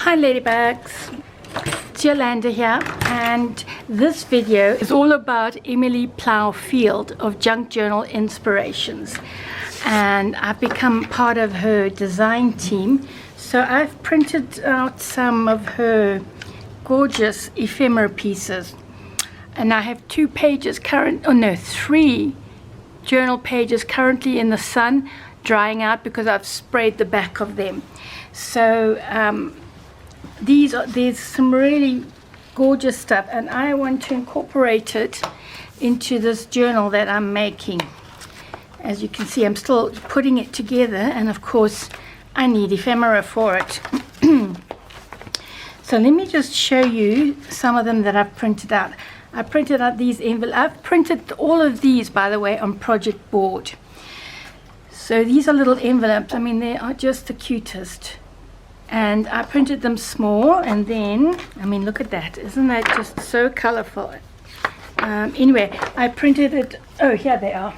Hi Ladybugs, it's Yolanda here, and this video is all about Emily Plow-Field of Junk Journal Inspirations, and I've become part of her design team. So I've printed out some of her gorgeous ephemera pieces, and I have three journal pages currently in the sun drying out because I've sprayed the back of them. So there's some really gorgeous stuff, and I want to incorporate it into this journal that I'm making. As you can see, I'm still putting it together, and of course I need ephemera for it. So let me just show you some of them that I've printed out. I printed out these envelopes. I've printed all of these, by the way, on project board. So these are little envelopes. I mean, they are just the cutest. And I printed them small, and then, I mean, look at that. Isn't that just so colorful? Anyway, I printed it, oh, here they are.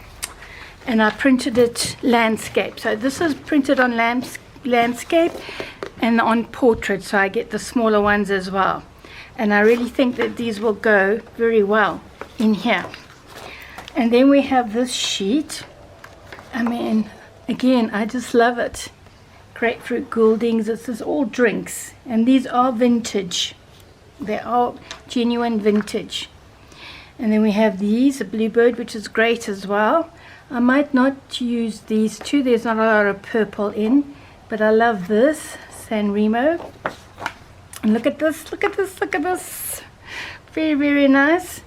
And I printed it landscape. So this is printed on landscape and on portrait, so I get the smaller ones as well. And I really think that these will go very well in here. And then we have this sheet. I mean, again, I just love it. Grapefruit Gouldings. This is all drinks, and these are vintage. They are genuine vintage. And then we have these, a bluebird, which is great as well. I might not use these two. There's not a lot of purple in, but I love this San Remo. And look at this, look at this, look at this. Very, very nice.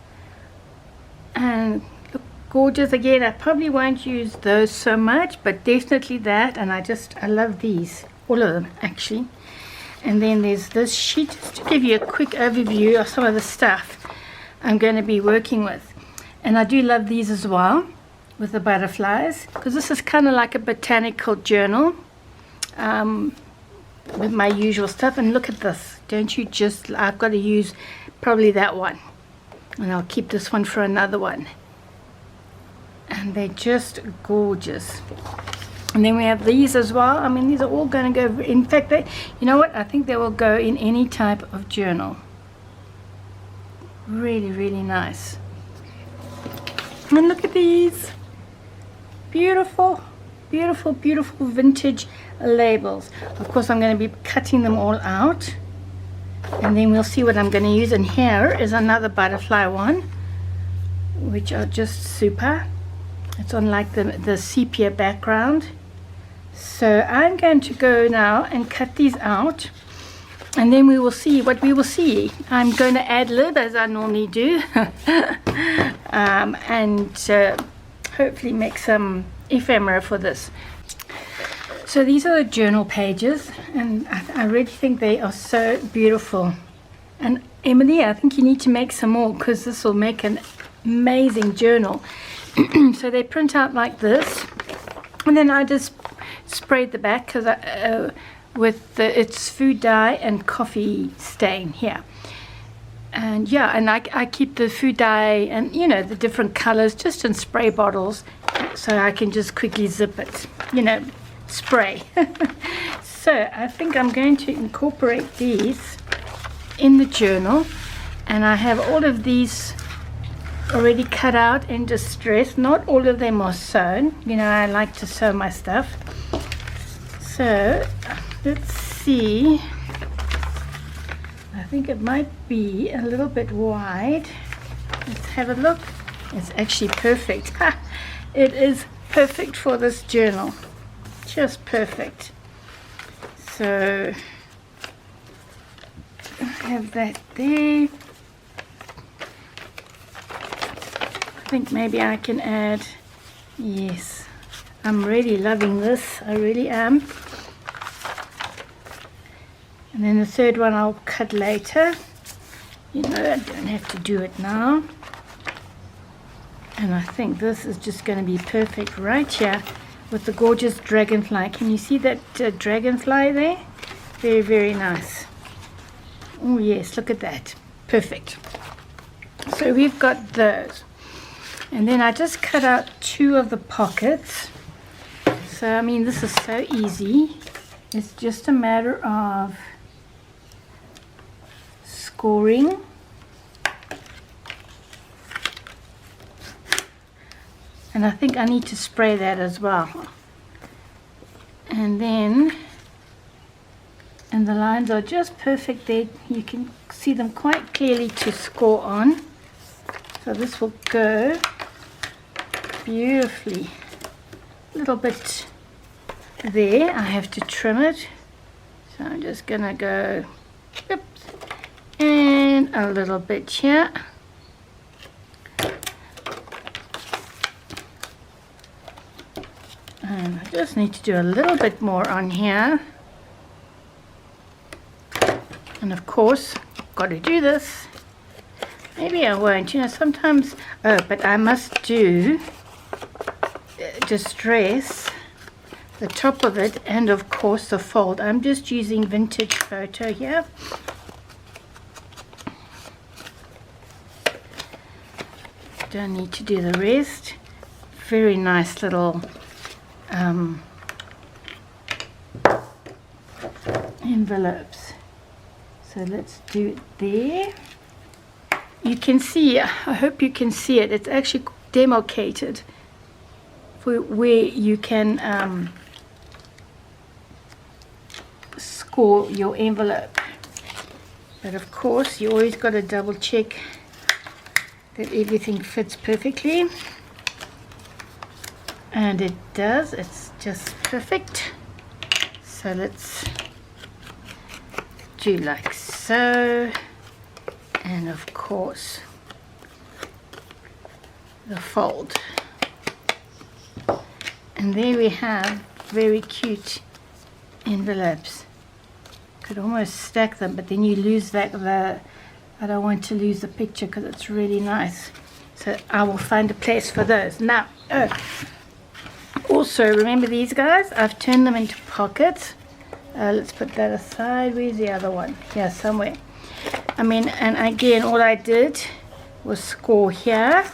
And look, gorgeous. Again, I probably won't use those so much, but definitely that. And I love these, all of them actually. And then there's this sheet, just to give you a quick overview of some of the stuff I'm going to be working with. And I do love these as well, with the butterflies, because this is kind of like a botanical journal with my usual stuff. And look at this. Don't you just, I've got to use probably that one, and I'll keep this one for another one. And they're just gorgeous. And then we have these as well. I mean, these are all going to go, in fact, they, you know what, I think they will go in any type of journal. Really, really nice. And look at these. Beautiful, beautiful, beautiful vintage labels. Of course, I'm going to be cutting them all out, and then we'll see what I'm going to use. And here is another butterfly one, which are just super. It's on like the sepia background. So I'm going to go now and cut these out, and then we will see what we will see. I'm going to ad lib as I normally do, and hopefully make some ephemera for this. So these are the journal pages, and I really think they are so beautiful. And Emily, I think you need to make some more, because this will make an amazing journal. So they print out like this, and then I just sprayed the back because with its food dye and coffee stain here. And yeah, and I keep the food dye and, you know, the different colors just in spray bottles, so I can just quickly zip it, you know, spray. So I think I'm going to incorporate these in the journal, and I have all of these already cut out in distress. Not all of them are sewn. You know, I like to sew my stuff. So let's see. I think it might be a little bit wide. Let's have a look. It's actually perfect. It is perfect for this journal. Just perfect. So I have that there. I think maybe I can add, yes, I'm really loving this, I really am. And then the third one I'll cut later. You know, I don't have to do it now. And I think this is just going to be perfect right here with the gorgeous dragonfly. Can you see that dragonfly there? Very, very nice. Oh yes, look at that. Perfect. So we've got those. And then I just cut out two of the pockets. So I mean, this is so easy. It's just a matter of scoring. And I think I need to spray that as well. And then, and the lines are just perfect there. You can see them quite clearly to score on. So this will go beautifully. A little bit there. I have to trim it. So I'm just going to go, oops, and a little bit here. And I just need to do a little bit more on here. And of course, I've got to do this. Maybe I won't, you know, sometimes, oh, but I must do distress the top of it, and of course the fold. I'm just using vintage photo here. Don't need to do the rest. Very nice little envelopes. So let's do it there. You can see, I hope you can see it, it's actually demarcated for where you can score your envelope. But of course you always got to double check that everything fits perfectly, and it does. It's just perfect. So let's do like so, and of course the fold, and there we have very cute envelopes. Could almost stack them, but then you lose that I don't want to lose the picture because it's really nice. So I will find a place for those. Now, also remember these guys, I've turned them into pockets. Let's put that aside. Where's the other one? Here somewhere. I mean, and again, all I did was score here,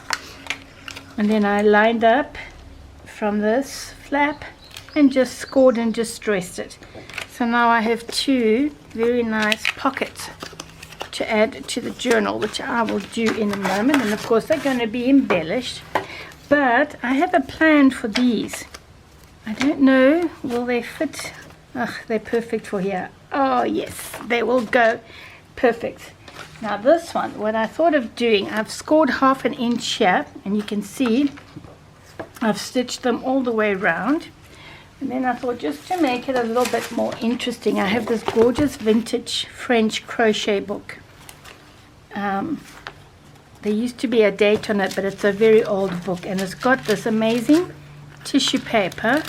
and then I lined up from this flap and just scored and just dressed it. So now I have two very nice pockets to add to the journal, which I will do in a moment, and of course they're going to be embellished. But I have a plan for these. I don't know, will they fit? Ugh, they're perfect for here. Oh yes, they will go perfect. Now this one, what I thought of doing, I've scored 1/2 inch here, and you can see I've stitched them all the way around. And then I thought, just to make it a little bit more interesting, I have this gorgeous vintage French crochet book. There used to be a date on it, but it's a very old book, and it's got this amazing tissue paper,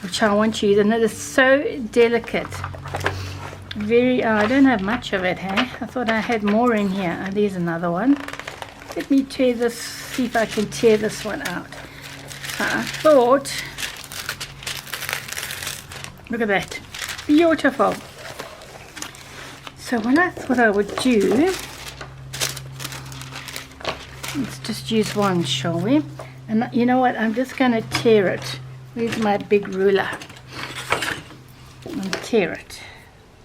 which I want to use, and it is so delicate. Very, I don't have much of it, hey? I thought I had more in here. Oh, there's another one. Let me tear this, see if I can tear this one out. So I thought, look at that, beautiful. So what I thought I would do, let's just use one, shall we? And you know what, I'm just going to tear it. Where's my big ruler? And tear it.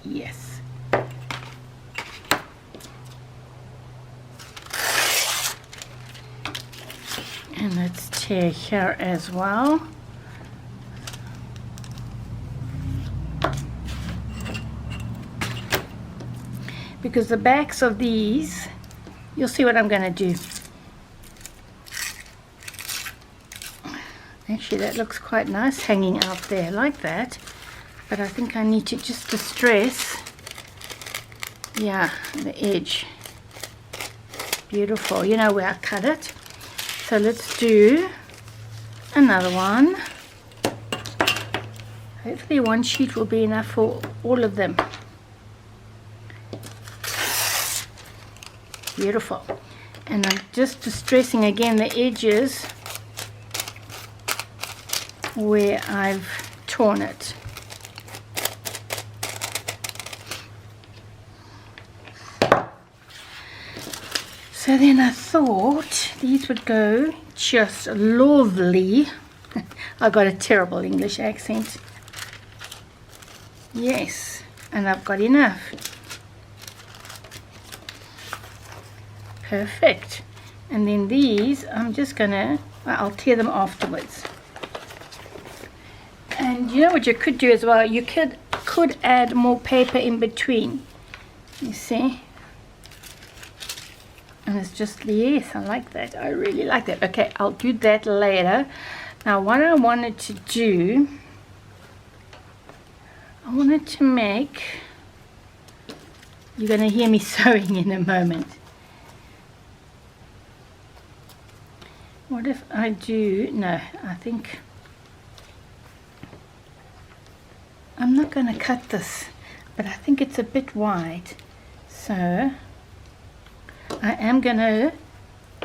Yes. And let's tear here as well. Because the backs of these, you'll see what I'm going to do. Actually, that looks quite nice hanging out there like that. But I think I need to just distress, yeah, the edge. Beautiful. You know where I cut it. So let's do another one. Hopefully one sheet will be enough for all of them. Beautiful. And I'm just distressing again the edges where I've torn it. So then I thought these would go just lovely. I got a terrible English accent. Yes, and I've got enough. Perfect. And then these, I'm just gonna, I'll tear them afterwards. And you know what you could do as well? You could add more paper in between. You see? And it's just, yes, I like that. I really like that. Okay, I'll do that later. Now, what I wanted to do, I wanted to make, you're going to hear me sewing in a moment. What if I do, no, I think, I'm not going to cut this, but I think it's a bit wide. So, I am going to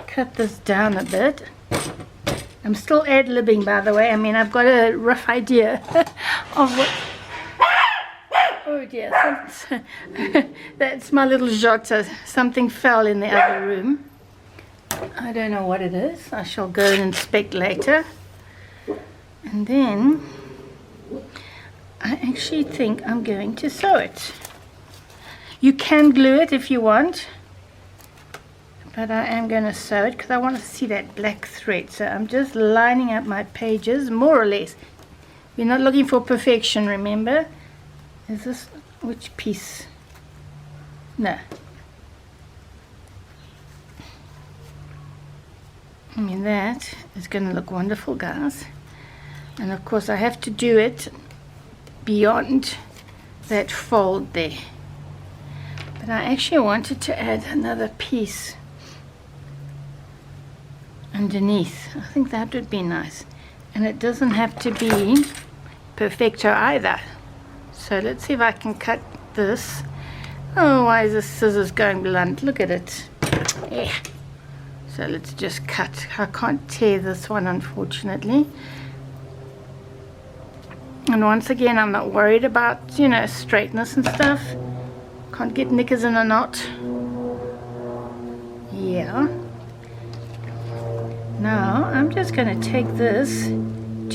cut this down a bit. I'm still ad-libbing, by the way. I mean, I've got a rough idea of what... Oh dear, that's my little Jota. Something fell in the other room. I don't know what it is. I shall go and inspect later. And then, I actually think I'm going to sew it. You can glue it if you want. But I am going to sew it because I want to see that black thread. So I'm just lining up my pages, more or less. We're not looking for perfection, remember? Is this, which piece? No. I mean, that is going to look wonderful, guys. And of course, I have to do it beyond that fold there. But I actually wanted to add another piece underneath. I think that would be nice. And it doesn't have to be perfecto either. So let's see if I can cut this. Oh, why is this scissors going blunt? Look at it. Yeah. So let's just cut. I can't tear this one, unfortunately. And once again, I'm not worried about, you know, straightness and stuff. Can't get knickers in a knot. Yeah. Now, I'm just going to take this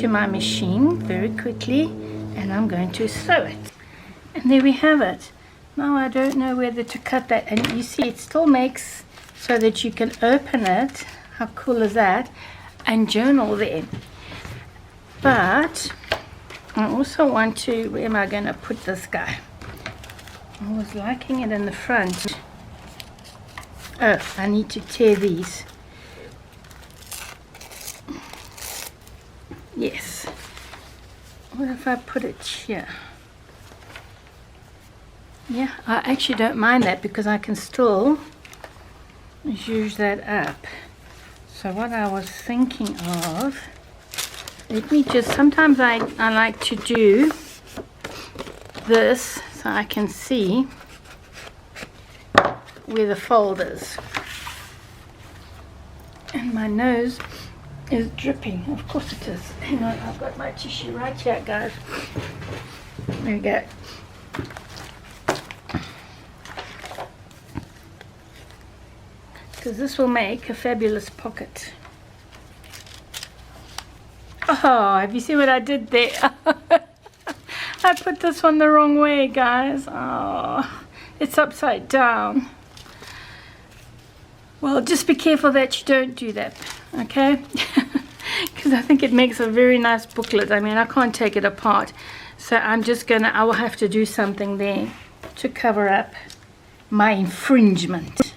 to my machine very quickly, and I'm going to sew it. And there we have it. Now, I don't know whether to cut that. And you see, it still makes so that you can open it. How cool is that? And journal there. But I also want to, where am I going to put this guy? I was liking it in the front. Oh, I need to tear these. Yes. What if I put it here? Yeah, I actually don't mind that because I can still use that up. So what I was thinking of, let me just, sometimes I like to do this so I can see where the fold is. And my nose is dripping. Of course it is. Hang on, I've got my tissue right here, guys. There we go. Because this will make a fabulous pocket. Oh, have you seen what I did there? I put this one the wrong way, guys. Oh, it's upside down. Well, just be careful that you don't do that, okay? Because I think it makes a very nice booklet. I mean, I can't take it apart. So I'm just gonna, I will have to do something there to cover up my infringement.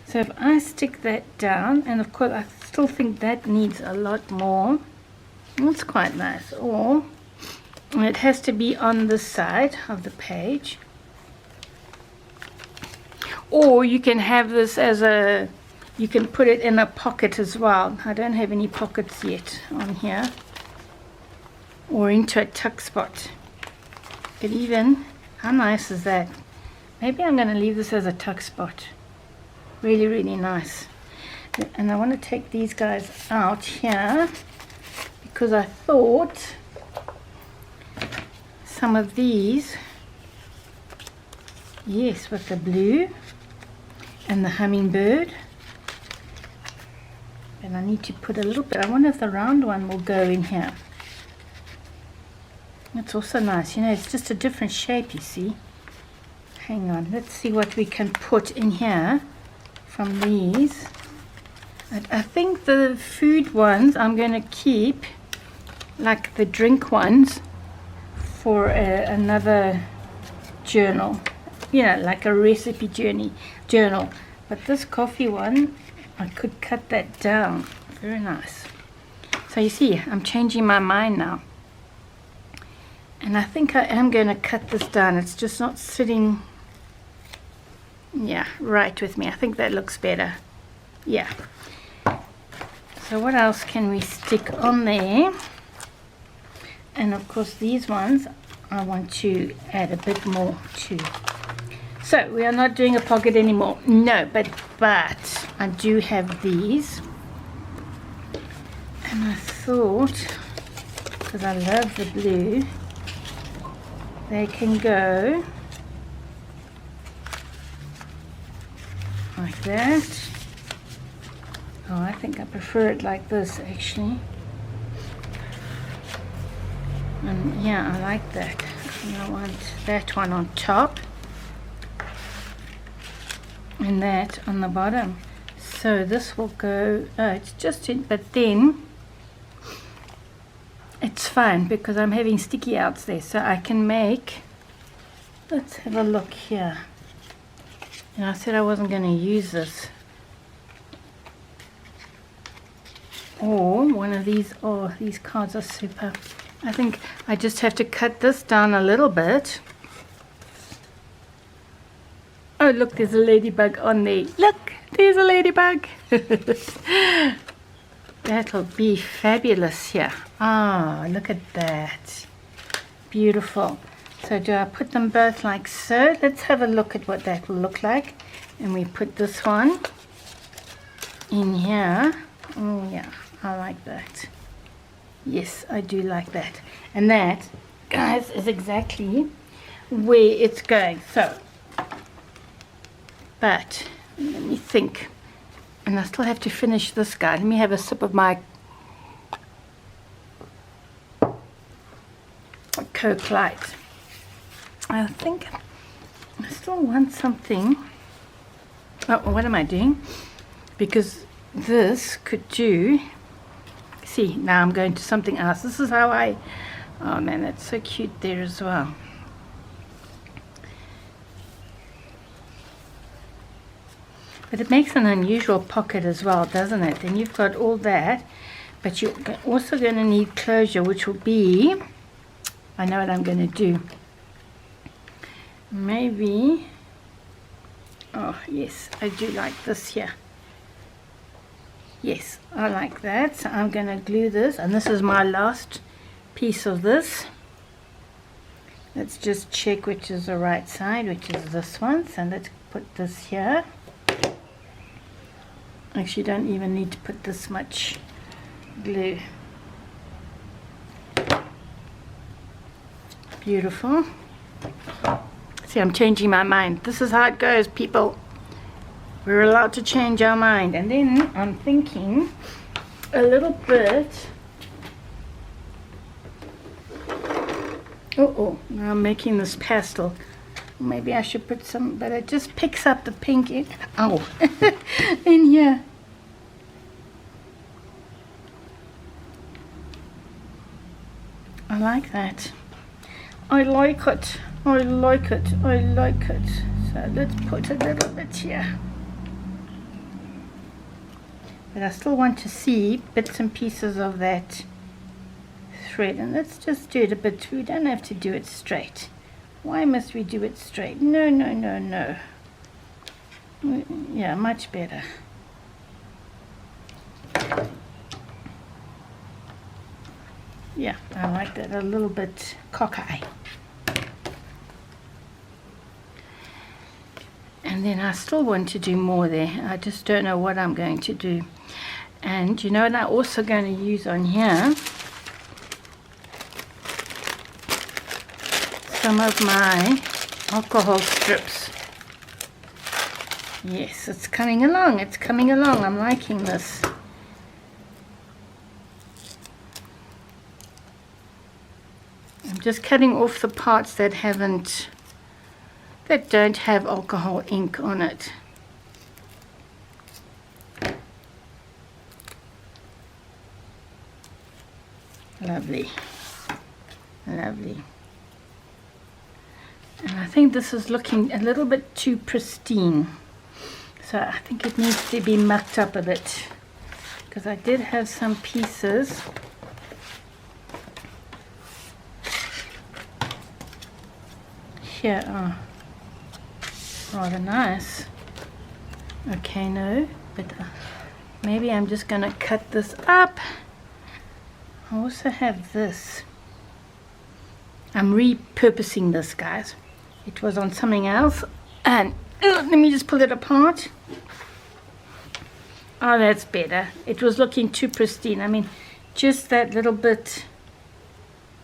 So if I stick that down, and of course I still think that needs a lot more. That's quite nice. Or it has to be on this side of the page. Or you can have this as a, you can put it in a pocket as well. I don't have any pockets yet on here. Or into a tuck spot. But even, how nice is that? Maybe I'm going to leave this as a tuck spot. Really, really nice. And I want to take these guys out here because I thought some of these, yes, with the blue and the hummingbird. And I need to put a little bit, I wonder if the round one will go in here. That's also nice, you know, it's just a different shape, you see. Hang on, let's see what we can put in here from these. I think the food ones I'm going to keep, like the drink ones, for another journal, you know, like a recipe journal. But this coffee one, I could cut that down. Very nice. So you see, I'm changing my mind now. And I think I am going to cut this down. It's just not sitting, yeah, right with me. I think that looks better. Yeah. So what else can we stick on there? And of course these ones I want to add a bit more to. So we are not doing a pocket anymore. No, but I do have these. And I thought, because I love the blue, they can go like that. Oh, I think I prefer it like this actually. And yeah, I like that. And I want that one on top and that on the bottom. So this will go, it's just in, but then it's fine because I'm having sticky outs there, so I can make, let's have a look here. And I said I wasn't going to use this. Or one of these, oh, these cards are super. I think I just have to cut this down a little bit. Oh, look, there's a ladybug on there. Look, there's a ladybug. That'll be fabulous here. Ah, look at that. Beautiful. So do I put them both like so? Let's have a look at what that will look like. And we put this one in here. Oh, yeah, I like that. Yes, I do like that. And that, guys, is exactly where it's going. So, but let me think. And I still have to finish this guy. Let me have a sip of my Coke Light. I think I still want something. Oh, what am I doing? Because this could do. See, now I'm going to something else. This is how I, oh man, that's so cute there as well. But it makes an unusual pocket as well, doesn't it? And you've got all that, but you're also going to need closure, which will be, I know what I'm going to do. Maybe, oh yes, I do like this here. Yes, I like that. So I'm going to glue this, and this is my last piece of this. Let's just check which is the right side, which is this one. So let's put this here. Actually, don't even need to put this much glue. Beautiful. See, I'm changing my mind. This is how it goes, people. We're allowed to change our mind. And then I'm thinking a little bit. Oh, now I'm making this pastel. Maybe I should put some, but it just picks up the pink in, oh, in here. I like that. I like it. I like it. I like it. So let's put a little bit here. But I still want to see bits and pieces of that thread. And let's just do it a bit. We don't have to do it straight. Why must we do it straight? No, no, no, no. Yeah, much better. Yeah, I like that a little bit cockeye. And then I still want to do more there. I just don't know what I'm going to do. And you know what I'm also going to use on here? Some of my alcohol strips. Yes, it's coming along. It's coming along. I'm liking this. I'm just cutting off the parts that don't have alcohol ink on it. Lovely. Lovely. And I think this is looking a little bit too pristine. So I think it needs to be mucked up a bit. Because I did have some pieces. Here are rather nice. Okay, no, but maybe I'm just going to cut this up. I also have this. I'm repurposing this, guys. It was on something else, and let me just pull it apart. Oh, that's better. It was looking too pristine. I mean, just that little bit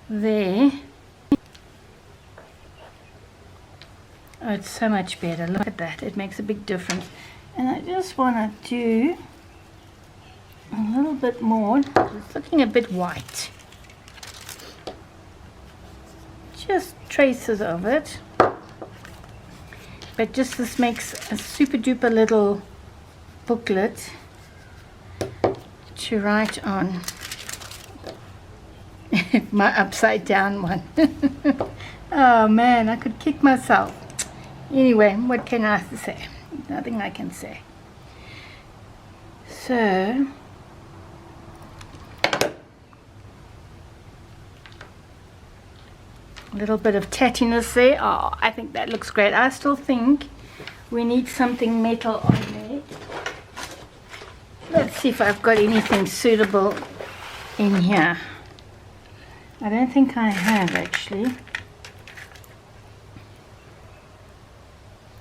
there. Oh, it's so much better. Look at that. It makes a big difference. And I just want to do a little bit more. It's looking a bit white. Just traces of it. But just this makes a super duper little booklet to write on. My upside down one. Oh man, I could kick myself. Anyway, what can I say? Nothing I can say. So, a little bit of tattiness there. Oh, I think that looks great. I still think we need something metal on there. Let's see if I've got anything suitable in here. I don't think I have actually.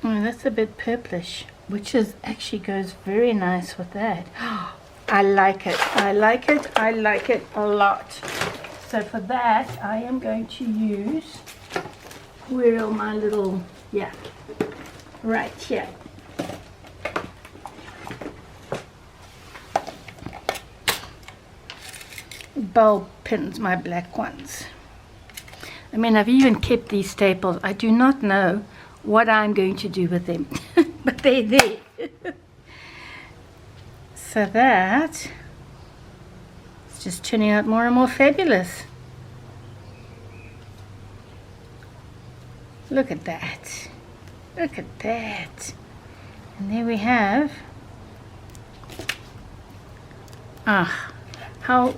Oh, that's a bit purplish, which is actually goes very nice with that. I like it. I like it. I like it a lot. So for that, I am going to use, where are my little, yeah, right here. Bulb pins, my black ones. I mean, I've even kept these staples. I do not know what I'm going to do with them, but they're there. So that it's just turning out more and more fabulous. Look at that. Look at that. And there we have, how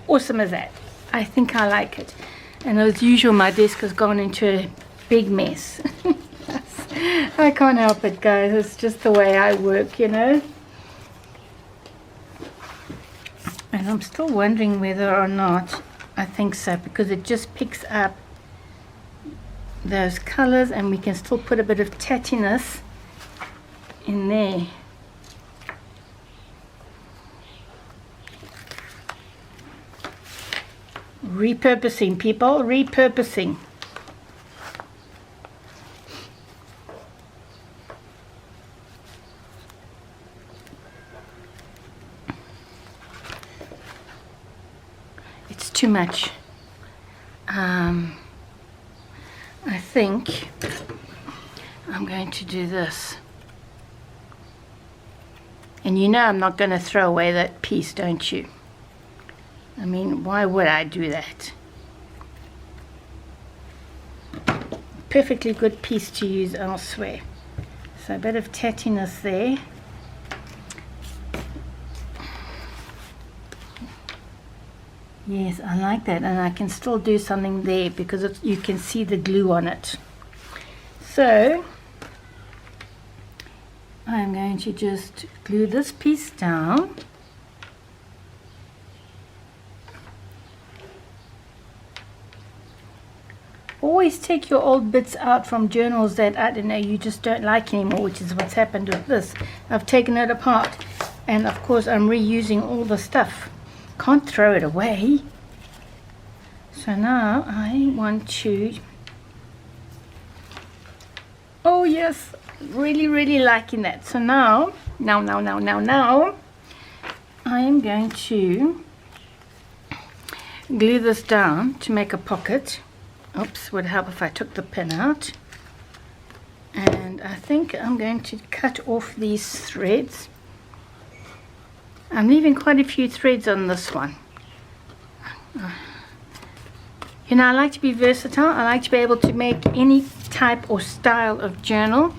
awesome is that? I think I like it. And as usual, my desk has gone into a big mess. I can't help it, guys. It's just the way I work, you know. And I'm still wondering whether or not, I think so, because it just picks up those colors and we can still put a bit of tattiness in there. Repurposing, people, repurposing. It's too much. I think I'm going to do this. And you know I'm not going to throw away that piece, don't you? I mean, why would I do that? Perfectly good piece to use elsewhere. So a bit of tattiness there. Yes, I like that, and I can still do something there because you can see the glue on it. So I'm going to just glue this piece down. Always take your old bits out from journals that, I don't know, you just don't like anymore, which is what's happened with this. I've taken it apart, and of course I'm reusing all the stuff. Can't throw it away. So now I want to, oh yes, really liking that. So now I am going to glue this down to make a pocket. Oops, would help if I took the pin out. And I think I'm going to cut off these threads. I'm leaving quite a few threads on this one. You know, I like to be versatile. I like to be able to make any type or style of journal.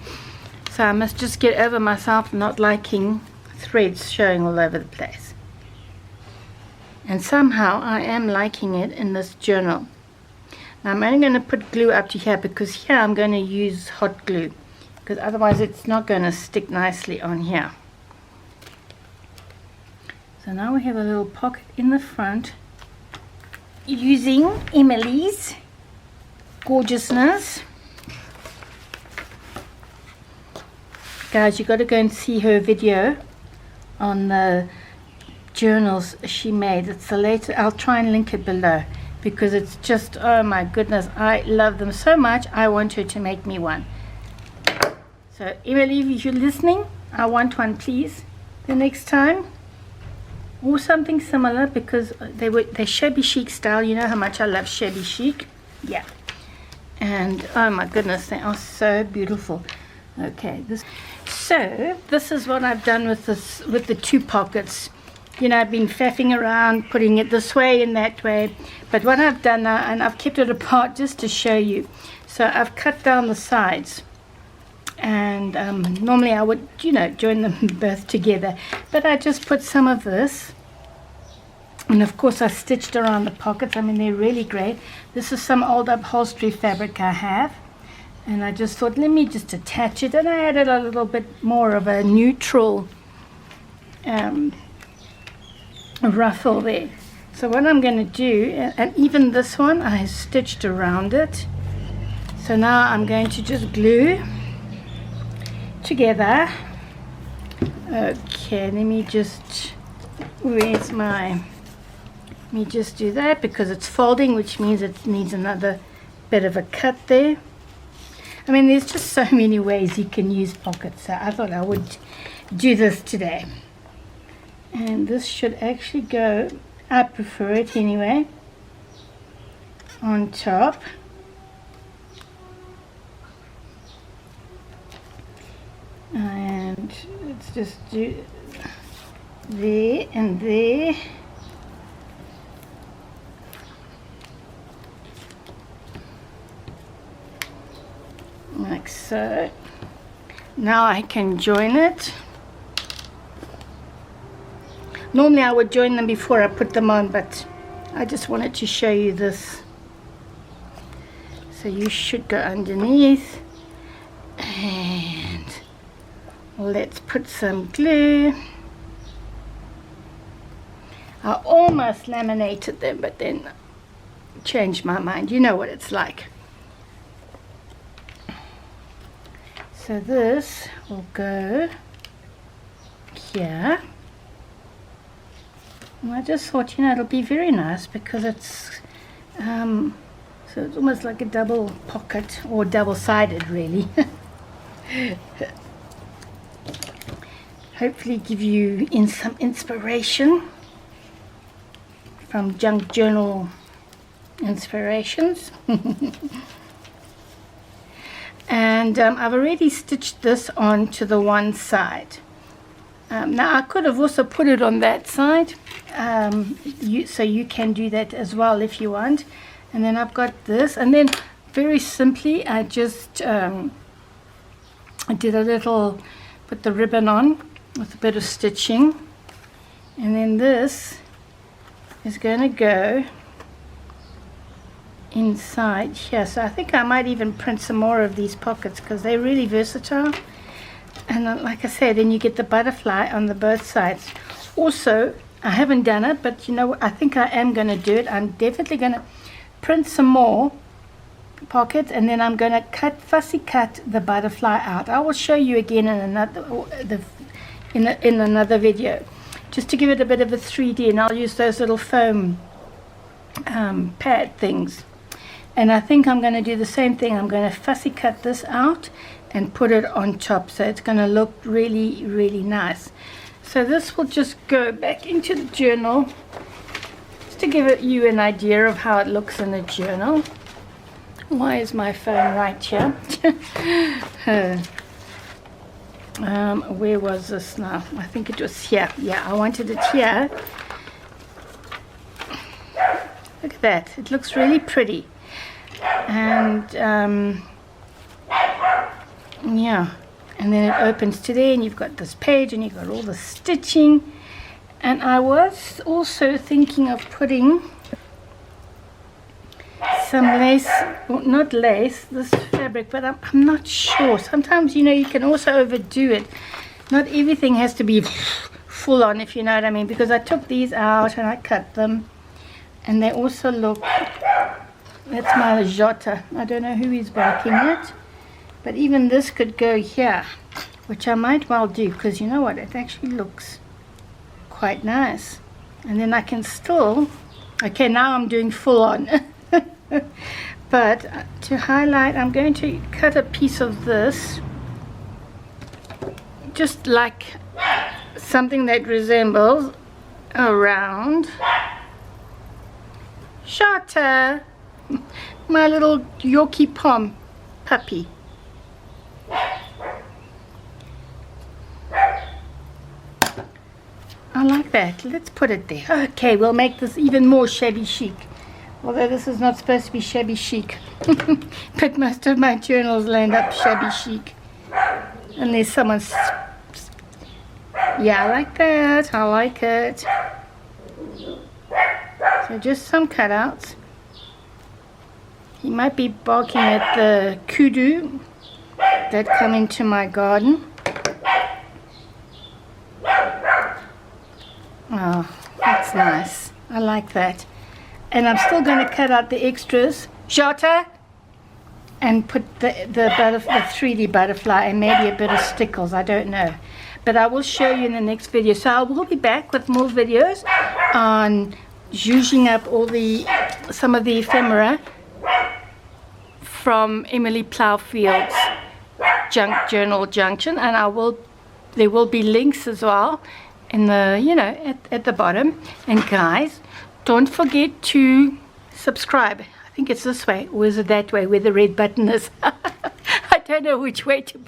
So I must just get over myself not liking threads showing all over the place. And somehow I am liking it in this journal. Now I'm only going to put glue up to here because here I'm going to use hot glue, because otherwise it's not going to stick nicely on here. So now we have a little pocket in the front using Emily's gorgeousness. Guys, you got to go and see her video on the journals she made. It's the latest. I'll try and link it below because it's just, oh my goodness, I love them so much. I want her to make me one. So Emily, if you're listening, I want one, please, the next time, or something similar, because they're shabby chic style. You know how much I love shabby chic. Yeah. And oh my goodness, they are so beautiful. Okay, so this is what I've done with this, with the two pockets. You know, I've been faffing around, putting it this way and that way. But what I've done now, and I've kept it apart just to show you. So I've cut down the sides. And normally I would, you know, join them both together. But I just put some of this. And of course I stitched around the pockets. I mean, they're really great. This is some old upholstery fabric I have. And I just thought, let me just attach it. And I added a little bit more of a neutral ruffle there. So what I'm going to do, and even this one I stitched around it. So now I'm going to just glue together. Okay, let me just, where's my, let me just do that because it's folding, which means it needs another bit of a cut there. I mean, there's just so many ways you can use pockets, so I thought I would do this today. And this should actually go, I prefer it anyway, on top. And let's just do there and there. Like so. Now I can join it. Normally I would join them before I put them on, but I just wanted to show you this. So you should go underneath. And let's put some glue. I almost laminated them, but then changed my mind. You know what it's like. So this will go here. And I just thought, you know, it'll be very nice because it's so it's almost like a double pocket, or double-sided really. Hopefully give you some inspiration from junk journal inspirations. And I've already stitched this onto the one side. Now I could have also put it on that side, so you can do that as well if you want. And then I've got this, and then very simply I just I did a little, put the ribbon on with a bit of stitching, and then this is going to go inside here. So I think I might even print some more of these pockets because they're really versatile. And like I said, then you get the butterfly on the both sides. Also, I haven't done it, but you know, I think I am going to do it. I'm definitely going to print some more pockets, and then I'm going to fussy cut the butterfly out. I will show you again in another video, just to give it a bit of a 3D, and I'll use those little foam pad things. And I think I'm going to do the same thing. I'm going to fussy cut this out and put it on top, so it's going to look really, really nice. So this will just go back into the journal, just to give you an idea of how it looks in the journal. Why is my phone right here? Where was this now? I think it was here. Yeah, I wanted it here. Look at that, it looks really pretty. And yeah, and then it opens to there, and you've got this page, and you've got all the stitching. And I was also thinking of putting some lace, well, not lace, this fabric, but I'm not sure. Sometimes, you know, you can also overdo it. Not everything has to be full on, if you know what I mean, because I took these out and I cut them, and they also look, that's my Jota. I don't know who is barking at, but even this could go here, which I might well do, because you know what, it actually looks quite nice. And then I can still, okay, now I'm doing full on. But to highlight, I'm going to cut a piece of this, just like something that resembles a round Shota, my little Yorkie Pom puppy. I like that. Let's put it there. Okay, we'll make this even more shabby chic. Although this is not supposed to be shabby chic. But most of my journals land up shabby chic. Unless someone's... Yeah, I like that. I like it. So just some cutouts. He might be barking at the kudu that come into my garden. Oh, that's nice. I like that. And I'm still going to cut out the extras, Jota, and put the 3D butterfly and maybe a bit of stickles. I don't know. But I will show you in the next video. So I will be back with more videos on zhuzhing up some of the ephemera from Emily Plowfield's Junk Journal Junction. And there will be links as well in the, you know, at the bottom. And guys, don't forget to subscribe. I think it's this way, or is it that way where the red button is? I don't know which way to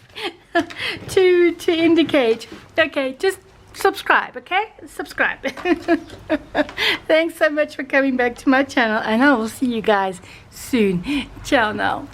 indicate. Okay, just subscribe, okay? Subscribe. Thanks so much for coming back to my channel, and I will see you guys soon. Ciao now.